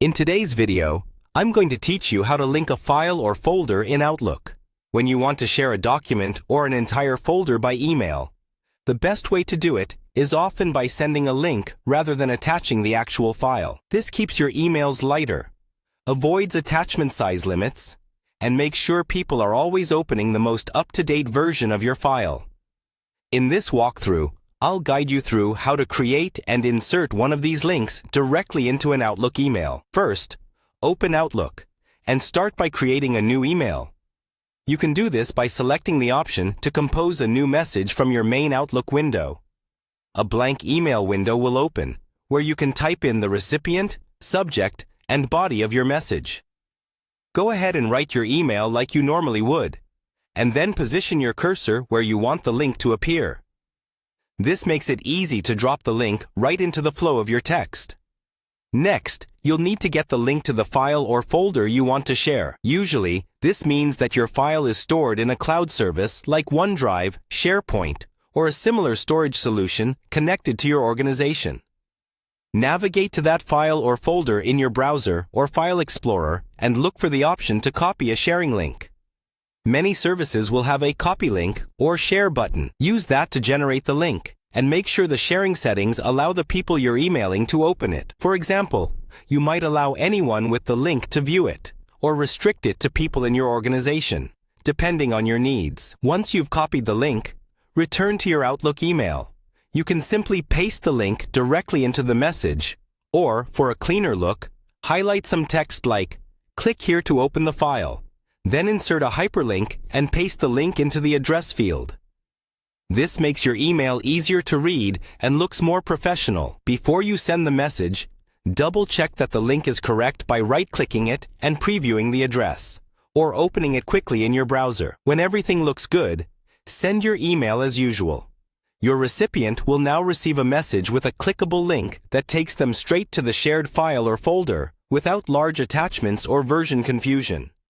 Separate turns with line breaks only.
In today's video, I'm going to teach you how to link a file or folder in Outlook. When you want to share a document or an entire folder by email, the best way to do it is often by sending a link rather than attaching the actual file. This keeps your emails lighter, avoids attachment size limits, and makes sure people are always opening the most up-to-date version of your file. In this walkthrough, I'll guide you through how to create and insert one of these links directly into an Outlook email. First, open Outlook and start by creating a new email. You can do this by selecting the option to compose a new message from your main Outlook window. A blank email window will open, where you can type in the recipient, subject, and body of your message. Go ahead and write your email like you normally would, and then position your cursor where you want the link to appear. This makes it easy to drop the link right into the flow of your text. Next, you'll need to get the link to the file or folder you want to share. Usually, this means that your file is stored in a cloud service like OneDrive, SharePoint, or a similar storage solution connected to your organization. Navigate to that file or folder in your browser or File Explorer and look for the option to copy a sharing link. Many services will have a copy link or share button. Use that to generate the link, and make sure the sharing settings allow the people you're emailing to open it. For example, you might allow anyone with the link to view it, or restrict it to people in your organization, depending on your needs. Once you've copied the link, return to your Outlook email. You can simply paste the link directly into the message, or, for a cleaner look, highlight some text like, "Click here to open the file." Then insert a hyperlink and paste the link into the address field. This makes your email easier to read and looks more professional. Before you send the message, double-check that the link is correct by right-clicking it and previewing the address, or opening it quickly in your browser. When everything looks good, send your email as usual. Your recipient will now receive a message with a clickable link that takes them straight to the shared file or folder without large attachments or version confusion.